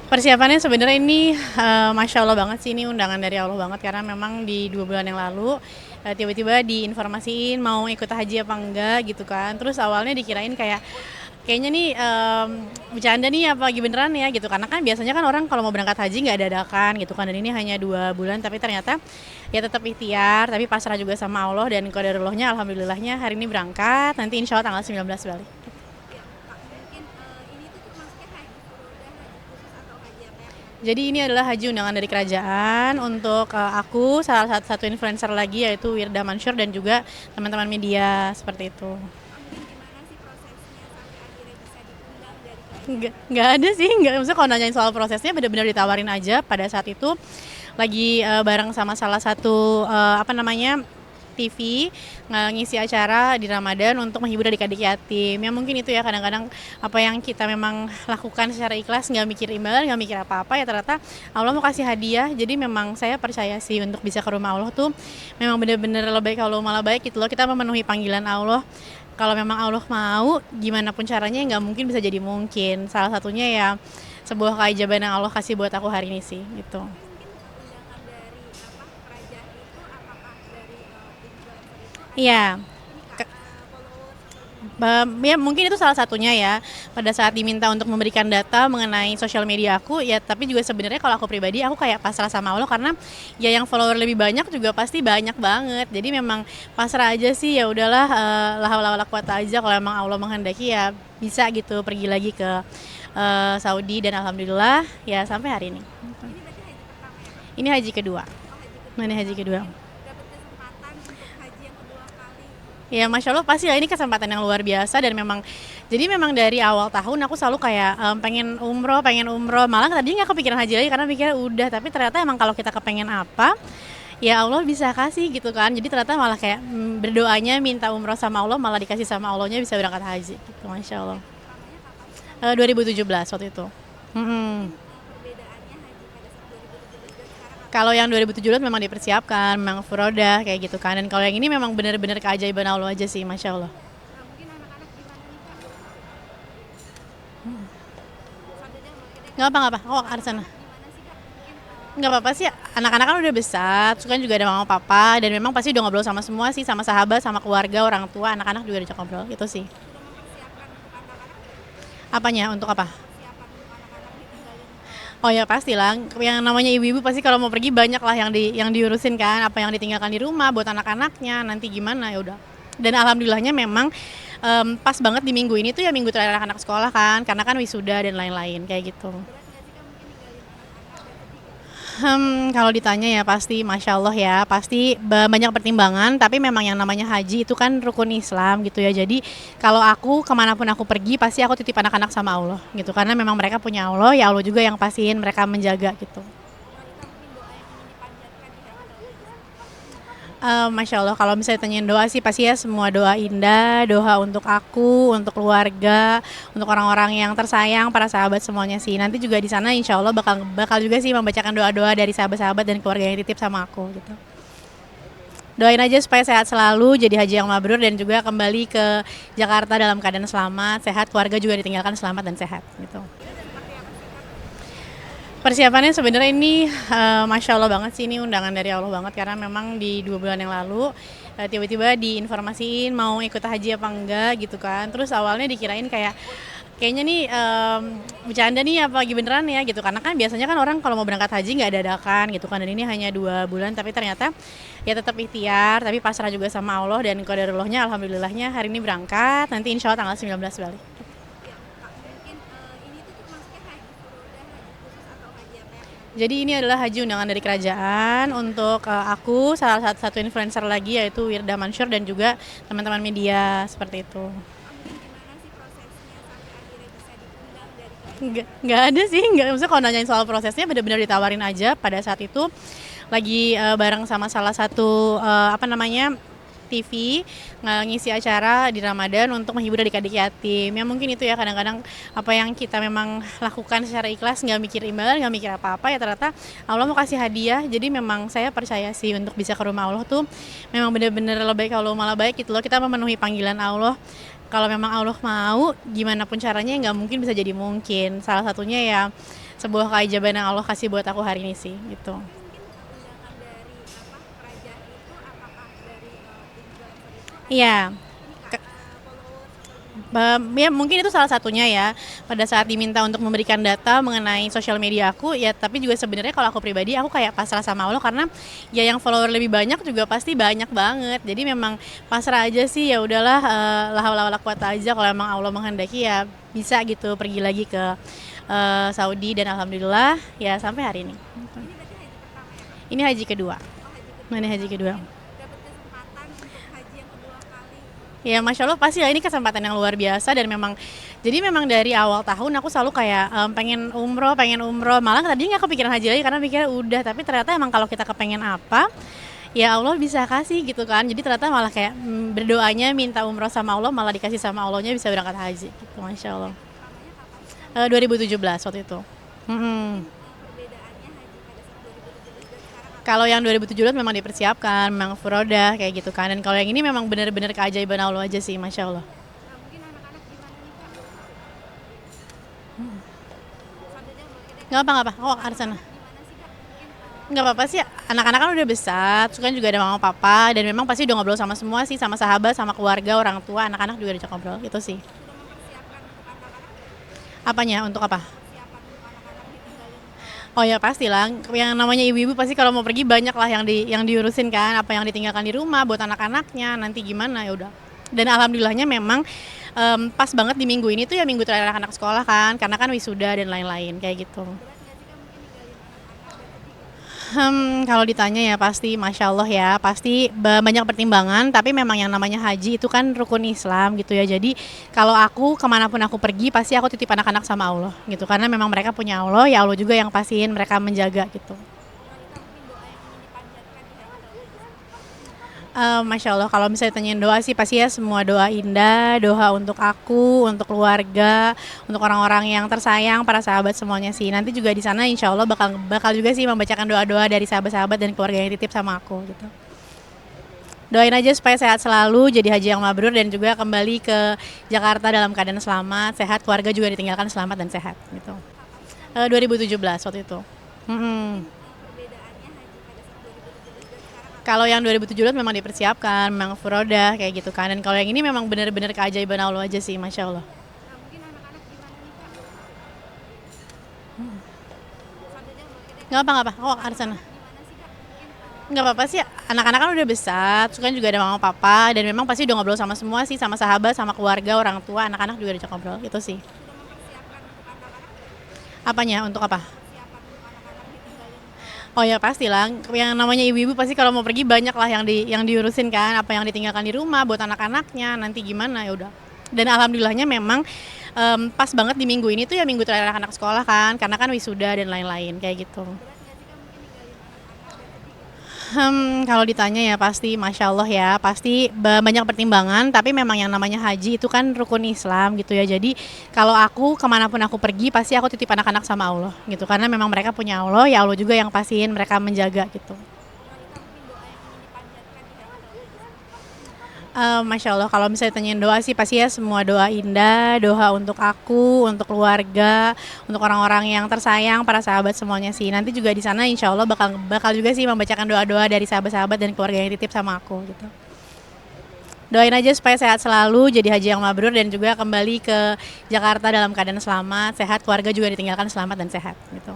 Persiapannya sebenarnya ini, Masya Allah banget sih, ini undangan dari Allah banget karena memang di 2 bulan yang lalu, tiba-tiba diinformasiin mau ikut haji apa enggak gitu kan. Terus awalnya dikirain kayak, kayaknya nih, bercanda nih apa lagi beneran ya gitu, karena kan biasanya kan orang kalau mau berangkat haji nggak dadakan gitu kan, dan ini hanya 2 bulan tapi ternyata ya tetap ikhtiar, tapi pasrah juga sama Allah dan qadarullah-nya alhamdulillahnya hari ini berangkat, nanti insya Allah tanggal 19 balik. Ya, Kak, mungkin ini tuh termasuknya haji furoda, haji khusus atau haji apa ya? Jadi ini adalah haji undangan dari kerajaan untuk aku, salah satu influencer lagi yaitu Wirda Mansur dan juga teman-teman media seperti itu. Kak, mungkin gimana sih prosesnya sampai akhirnya bisa diundang dari kerajaan? Nggak ada sih, nggak, maksudnya kalau nanyain soal prosesnya benar-benar ditawarin aja pada saat itu lagi bareng sama salah satu apa namanya TV ngisi acara di Ramadan untuk menghibur adik-adik yatim. Ya mungkin itu ya kadang-kadang apa yang kita memang lakukan secara ikhlas, nggak mikir imbalan, nggak mikir apa-apa, ya ternyata Allah mau kasih hadiah. Jadi memang saya percaya sih untuk bisa ke rumah Allah tuh memang bener-bener lebih kalau malah baik gitu loh. Kita memenuhi panggilan Allah. Kalau memang Allah mau, gimana pun caranya nggak mungkin bisa jadi mungkin. Salah satunya ya sebuah keajaiban yang Allah kasih buat aku hari ini sih gitu. Tapi mungkin undangan dari apa kerajaan itu apakah dari influencer itu ada Iya. ini Kak Ke- followers atau gimana? Ya mungkin itu salah satunya ya, pada saat diminta untuk memberikan data mengenai sosial media aku ya, tapi juga sebenarnya kalau aku pribadi aku kayak pasrah sama Allah karena ya yang follower lebih banyak juga pasti banyak banget, jadi memang pasrah aja sih, ya udahlah, la haula wala quwata aja, kalau emang Allah menghendaki ya bisa gitu pergi lagi ke Saudi, dan alhamdulillah ya sampai hari ini. Ini berarti haji pertama ya Kak? Ini haji kedua. Oh, haji Ini kedua. haji kedua. Mungkin dapat kesempatan untuk haji yang kedua kali. Ya Masya Allah pasti ya, ini kesempatan yang luar biasa, dan memang jadi memang dari awal tahun aku selalu kayak pengen umroh, malah tadinya nggak kepikiran haji lagi karena mikirnya udah, tapi ternyata emang kalau kita kepengen apa ya Allah bisa kasih gitu kan, jadi ternyata malah kayak berdoanya minta umroh sama Allah malah dikasih sama Allahnya bisa berangkat haji gitu, Masya Allah. Haji pertamanya kapan sih Kak? 2017 waktu itu. Mungkin Mm-mm. perbedaannya haji pada saat 2017 dan sekarang apa? Kalau yang 2017 memang dipersiapkan, memang furodah kayak gitu kan, dan kalau yang ini memang benar-benar keajaiban Allah aja sih, Masya Allah. Mungkin anak-anak gimana nih Kak? Sambil deh, mungkin deh Nggak Kak. apa-nggak apa, oh ada sana. Anak-anak gimana sih Kak? Mungkin Nggak apa-apa sih, anak-anak kan udah besar, terus kan juga ada mama papa, dan memang pasti udah ngobrol sama semua sih, sama sahabat, sama keluarga, orang tua, anak-anak juga udah ngobrol, itu sih. sudah mempersiapkan untuk anak-anak belum? Apanya, untuk apa? Persiapan untuk anak-anak ditinggalin Oh ya pastilah, yang namanya ibu-ibu pasti kalau mau pergi banyak lah yang diurusin kan, apa yang ditinggalkan di rumah buat anak-anaknya, nanti gimana ya udah. Dan alhamdulillahnya memang pas banget di minggu ini tuh ya minggu terakhir anak-anak sekolah kan, karena kan wisuda dan lain-lain kayak gitu. berat nggak sih Kak mungkin ninggalin anak-anak dan sedih gak? Kalau ditanya ya pasti Masya Allah ya, pasti banyak pertimbangan, tapi memang yang namanya haji itu kan rukun Islam gitu ya. Jadi kalau aku kemanapun aku pergi pasti aku titip anak-anak sama Allah gitu, karena memang mereka punya Allah, ya Allah juga yang pastiin mereka menjaga gitu. Boleh Kak mungkin doa yang ingin dipanjatkan di hari tahun ini? Masya Allah, kalau misalnya tanyain doa sih pasti ya semua doa indah, doa untuk aku, untuk keluarga, untuk orang-orang yang tersayang, para sahabat semuanya sih. Nanti juga di sana insya Allah bakal bakal juga sih membacakan doa-doa dari sahabat-sahabat dan keluarga yang titip sama aku gitu. Doain aja supaya sehat selalu, jadi haji yang mabrur, dan juga kembali ke Jakarta dalam keadaan selamat, sehat, keluarga juga ditinggalkan selamat dan sehat gitu. Itu udah seperti apa sih Kak? Persiapannya sebenarnya ini Masya Allah banget sih, ini undangan dari Allah banget karena memang di 2 bulan yang lalu tiba-tiba diinformasiin mau ikut haji apa enggak gitu kan. Terus awalnya dikirain kayak, kayaknya nih bercanda nih apa lagi beneran ya gitu, karena kan biasanya kan orang kalau mau berangkat haji nggak dadakan gitu kan, dan ini hanya 2 bulan tapi ternyata ya tetap ikhtiar, tapi pasrah juga sama Allah dan qadarullah-nya alhamdulillahnya hari ini berangkat, nanti insya Allah tanggal 19 balik. Ya Kak, mungkin ini tuh termasuknya haji furoda, haji khusus atau haji apa ya Kak? Jadi ini adalah haji undangan dari kerajaan untuk aku, salah satu influencer lagi yaitu Wirda Mansur dan juga teman-teman media seperti itu. Kak, mungkin gimana sih prosesnya sampai akhirnya bisa diundang dari kerajaan? Nggak ada sih, nggak, maksudnya kalau nanyain soal prosesnya benar-benar ditawarin aja pada saat itu lagi bareng sama salah satu apa namanya TV ngisi acara di Ramadan untuk menghibur adik-adik yatim. Ya mungkin itu ya kadang-kadang apa yang kita memang lakukan secara ikhlas, nggak mikir imbalan, nggak mikir apa-apa, ya ternyata Allah mau kasih hadiah. Jadi memang saya percaya sih untuk bisa ke rumah Allah tuh memang benar-benar lebih kalau malah baik gitu loh. Kita memenuhi panggilan Allah. kalau memang Allah mau, gimana pun caranya nggak mungkin bisa jadi mungkin. Salah satunya ya sebuah keajaiban yang Allah kasih buat aku hari ini sih, gitu. Tapi mungkin undangan dari apa kerajaan itu apakah dari influencer itu atau Iya, ini kak ke- followers atau gimana? Ya mungkin itu salah satunya ya. Pada saat diminta untuk memberikan data mengenai sosial media aku, ya tapi juga sebenarnya kalau aku pribadi aku kayak pasrah sama Allah karena ya yang follower lebih banyak juga pasti banyak banget. Jadi memang pasrah aja sih, ya udahlah, la haula wala quwata aja, kalau emang Allah menghendaki ya bisa gitu pergi lagi ke Saudi, dan alhamdulillah ya sampai hari ini. Ini berarti haji pertama ya kak? Ini haji kedua. Oh haji kedua. Ini haji kedua. Mungkin dapat kesempatan untuk haji yang kedua kali. Ya Masya Allah pasti lah, ini kesempatan yang luar biasa, dan memang jadi memang dari awal tahun aku selalu kayak pengen umroh, malah tadi nggak kepikiran haji lagi karena pikir udah, tapi ternyata emang kalau kita kepengen apa ya Allah bisa kasih gitu kan. Jadi ternyata malah kayak berdoanya minta umroh sama Allah, malah dikasih sama Allahnya bisa berangkat haji gitu, Masya Allah. Pertamanya kapan sih? 2017 waktu itu. Mm-mm. Mungkin perbedaannya haji pada saat 2017 dan sekarang apa? Kalau yang 2017 memang dipersiapkan, memang furodah kayak gitu kan, dan kalau yang ini memang benar-benar keajaiban Allah aja sih, Masya Allah. Nah mungkin anak-anak gimana nih kak? Sambil dia mungkin deh. Nggak apa-apa, oh ada sana. Gimana sih kak? Mungkin Nggak apa-apa sih, anak-anak kan udah besar, terus kan juga ada mama papa, dan memang pasti udah ngobrol sama semua sih, sama sahabat, sama keluarga, orang tua, anak-anak juga udah ngobrol, gitu sih. sudah mempersiapkan untuk anak-anak, Apanya, untuk apa? persiapan untuk anak-anak ditinggalin. Oh ya pastilah, yang namanya ibu-ibu pasti kalau mau pergi banyak lah yang diurusin kan, apa yang ditinggalkan di rumah buat anak-anaknya, nanti gimana ya udah. Dan alhamdulillahnya memang pas banget di minggu ini tuh ya minggu terakhir anak-anak sekolah kan, karena kan wisuda dan lain-lain kayak gitu. Berat nggak sih kak mungkin ninggalin anak-anak dan sedih gitu? Kalau ditanya ya pasti, Masya Allah ya, pasti banyak pertimbangan, tapi memang yang namanya haji itu kan rukun Islam gitu ya. Jadi kalau aku kemanapun aku pergi, pasti aku titip anak-anak sama Allah gitu. Karena memang mereka punya Allah, ya Allah juga yang pastiin mereka menjaga gitu. Wanita mungkin doa yang ingin dipanjatkan di haji tahun ini. Masya Allah, kalau misalnya tanyain doa sih pasti ya semua doa indah, doa untuk aku, untuk keluarga, untuk orang-orang yang tersayang, para sahabat semuanya sih. Nanti juga di sana insya Allah bakal bakal juga sih membacakan doa-doa dari sahabat-sahabat dan keluarga yang titip sama aku gitu. Doain aja supaya sehat selalu, jadi haji yang mabrur, dan juga kembali ke Jakarta dalam keadaan selamat, sehat, keluarga juga ditinggalkan selamat dan sehat gitu. Kapan sih kak? 2017 waktu itu. Mm-mm. Perbedaannya haji pada saat 2017 dan sekarang apa? Kalau yang 2017 memang dipersiapkan, memang furodah kayak gitu kan, dan kalau yang ini memang benar-benar keajaiban Allah aja sih, Masya Allah. Nah mungkin anak-anak gimana nih kak? Sambil dia mungkin deh. Nggak apa-apa, oh ada sana. Gimana sih kak? Mungkin Nggak apa-apa sih, anak-anak kan udah besar, terus kan juga ada mama papa, dan memang pasti udah ngobrol sama semua sih, sama sahabat, sama keluarga, orang tua, anak-anak juga udah ngobrol, gitu sih. sudah mempersiapkan untuk anak-anak, Apanya, untuk apa? persiapan untuk anak-anak ditinggalin. Oh ya pastilah, yang namanya ibu-ibu pasti kalau mau pergi banyak lah yang diurusin kan, apa yang ditinggalkan di rumah buat anak-anaknya, nanti gimana ya udah. Dan alhamdulillahnya memang pas banget di minggu ini tuh ya minggu terakhir anak-anak sekolah kan, karena kan wisuda dan lain-lain kayak gitu. Berat nggak sih kak mungkin ninggalin anak-anak dan sedih gitu? Kalau ditanya ya pasti, Masya Allah ya, pasti banyak pertimbangan, tapi memang yang namanya haji itu kan rukun Islam gitu ya. Jadi kalau aku kemanapun aku pergi, pasti aku titip anak-anak sama Allah gitu. Karena memang mereka punya Allah, ya Allah juga yang pastiin mereka menjaga gitu. Wanita mungkin doa yang ingin dipanjatkan di haji tahun ini. Masya Allah, kalau misalnya tanyain doa sih pasti ya semua doa indah, doa untuk aku, untuk keluarga, untuk orang-orang yang tersayang, para sahabat semuanya sih. Nanti juga di sana insya Allah bakal bakal juga sih membacakan doa-doa dari sahabat-sahabat dan keluarga yang titip sama aku gitu. Doain aja supaya sehat selalu, jadi haji yang mabrur, dan juga kembali ke Jakarta dalam keadaan selamat, sehat, keluarga juga ditinggalkan selamat dan sehat gitu.